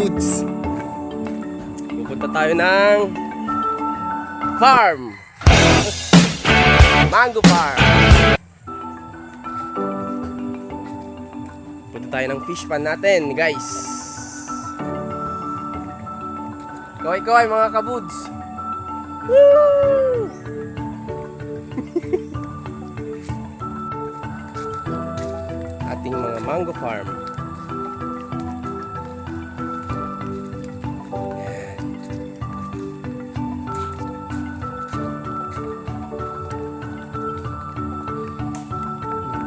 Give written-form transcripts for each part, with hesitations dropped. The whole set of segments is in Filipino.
kabuds. Pupunta tayo ng farm. Mango farm. Punta tayo ng fish pan natin, guys. Koy mga kabuds. Woo! Ating mga mango farm.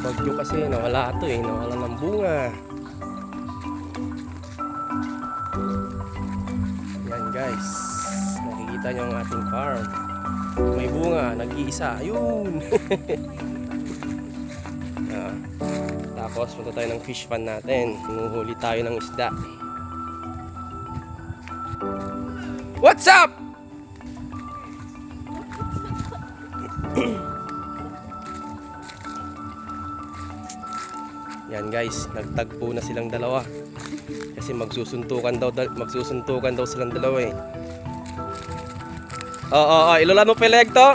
Bagyo kasi nawala ito nawala ng bunga. Yan guys, nakikita nyo ang ating farm. May bunga, nag-iisa, ayun. Tapos punta tayo ng fish pan natin, hinuhuli tayo ng isda. What's up? Yan guys, nagtagpo na silang dalawa. Kasi magsusuntukan daw silang dalawa eh. Ilulan mo peleg to.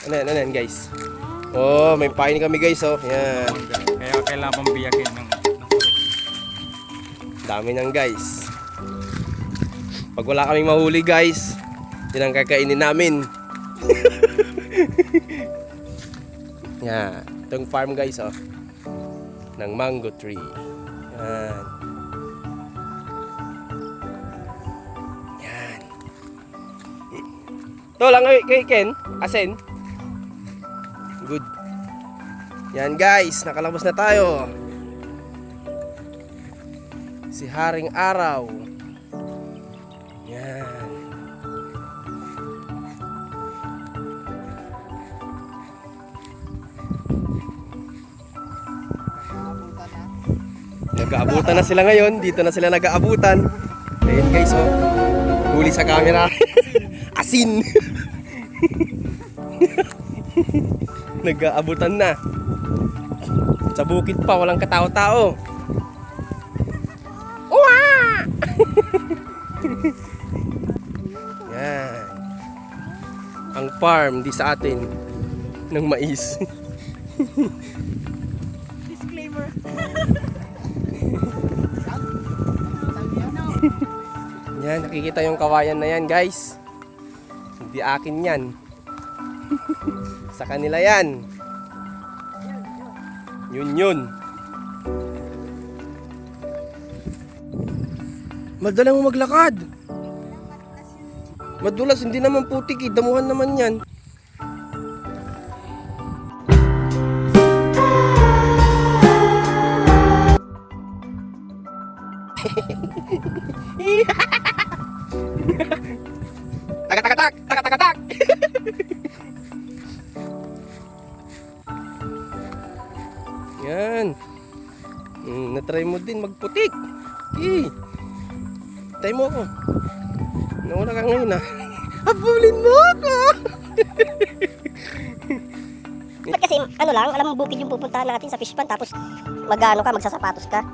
Ano yan guys? May pain kami guys Yan. Kaya kailangan pang biyakin ng dami nang guys. Pag wala kaming mahuli guys, yan ang kakainin namin. Yan. Itong farm guys ng mango tree. Yan. Yan. Ito lang kay Ken. Asin. Good. Yan guys. Nakalabas na tayo. Si Haring Araw. Yan. Nag-aabutan na sila ngayon. Dito na sila nag-aabutan. Ayun guys huli sa camera. Asin. Nag-aabutan na. Sa bukid pa, walang katao-tao. Yan. Ang farm di sa atin ng mais. Disclaimer. Yan, nakikita yung kawayan na yan guys. Hindi akin yan. Sa kanila yan. Yun. Madala mo maglakad. Madulas, hindi naman putik damuhan naman yan. Tak. Yan. Natry mo din magputik. Try mo ako. Nauna ka ngayon Habulin mo ako. Ba't kasi alam mo bukid yung pupuntahan natin sa fish pan tapos magsasapatos ka.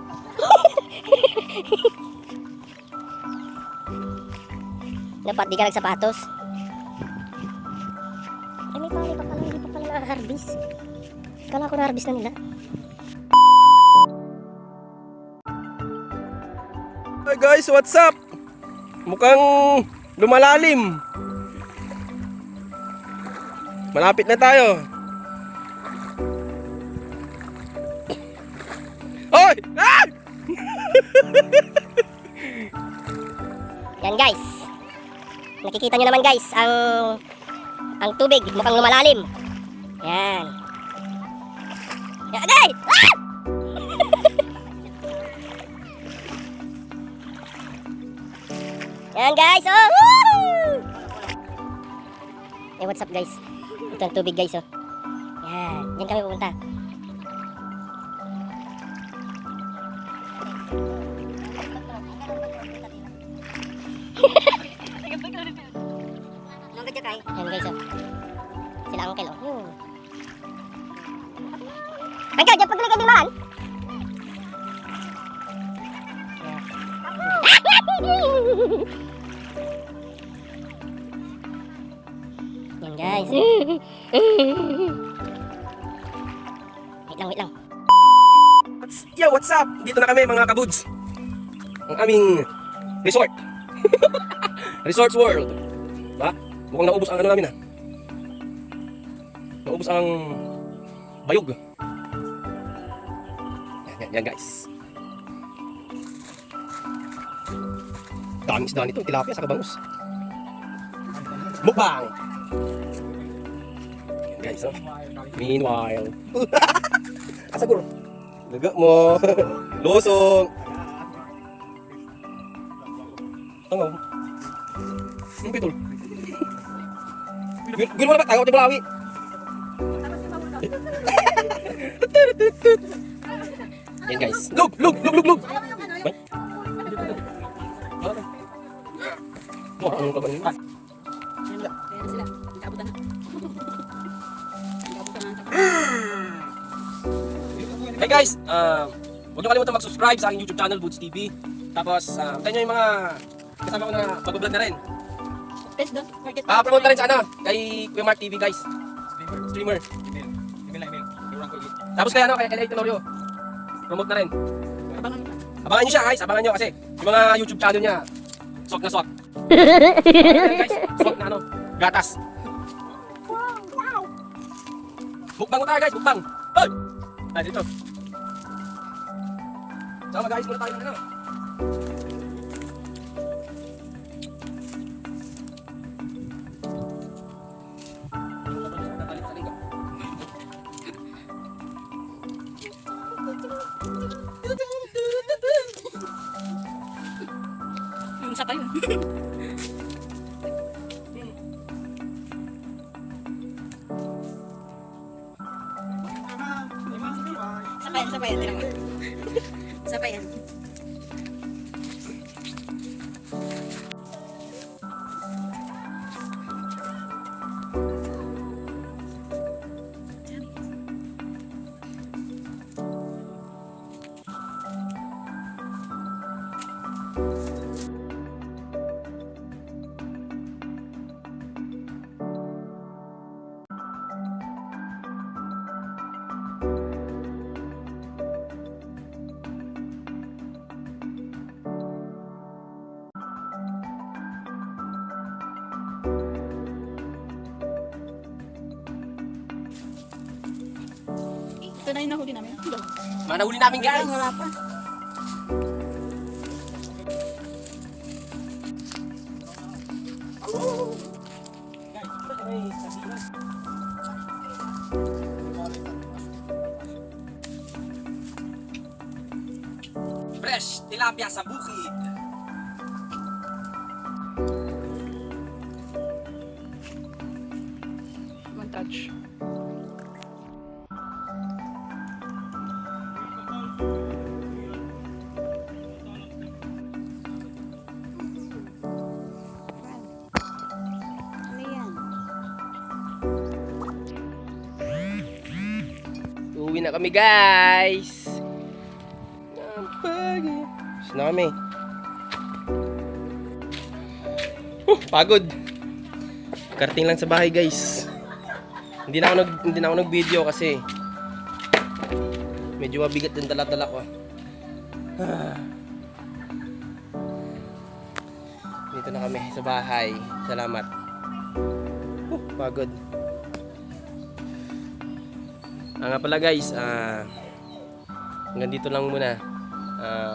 Dapat di ka nagsapatos. Ay may pare pa pala, hindi pa pala na-harvest. Kala ko na-harvest na nila. Hi guys, what's up? Mukhang lumalalim. Malapit na tayo. Hoy! Yan guys. Nakikita nyo naman guys ang tubig mukhang lumalalim. Yan. Yan. Ay! Yan guys, woo! What's up guys? Ito ang tubig guys Yan, diyan kami pupunta. Yan guys Sila uncle Hanggang dyan, pagdaling ka din man. Yan guys. Wait lang. Yo, what's up? Dito na kami mga kabuds. Ang aming resort. Resorts World. Ba? Mukhang naubos ang ano namin ah. Naubos ang bayog. Yan guys. Daming isda nito, tilapia sa bangus. Mukbang! Yan guys, oh. Meanwhile. Asagur. Laga mo. Losong. Tangaw. Ano ba ito? Gawin mo na ba? Tangaw, di bulawi. Yan guys. Lug! Bay. Wah, anong kabanin mo? Hey guys, huwag niyo kalimutan mag-subscribe sa aking YouTube channel, Boots TV. Tapos, tayo nyo yung mga kasama ko na mag-vlog na rin. Promote na rin sa ano, kay Kuya Mark TV guys. Streamer. Email. Tapos kay ano, kay LA Tenorio. Promote na rin. Abangan nyo siya guys, abangan nyo kasi yung mga YouTube channel niya, swak na swak. Guys, swak na ano, gatas. Bukbang mo tayo guys, bukbang. Hoy! Ay, dito. Sama guys, muna tayo ng ano. Yung sa tayo. Sapayan. Tira mo. Sapayan. Ito na yung nahuli namin. Manahuli namin guys. Wala pa. Fresh tilapia sa bukid. One touch. Ano yan? Uwi na kami guys. Tapos na kami. Pagod. Karating lang sa bahay guys. Hindi na ako nag-video kasi medyo mabigat yung dala-dala ko. Dito na kami sa bahay. Salamat. Pagod. Nga pala guys, hanggang dito lang muna.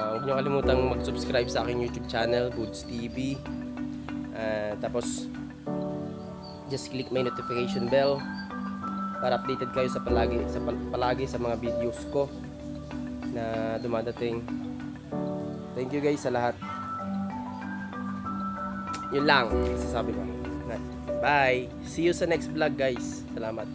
Huwag niyo kalimutang mag-subscribe sa aking YouTube channel, Boots TV. Tapos just click my notification bell para updated kayo sa palagi sa mga videos ko na dumadating. Thank you guys sa lahat. Yun lang sasabi ko. Bye. See you sa next vlog guys. Salamat.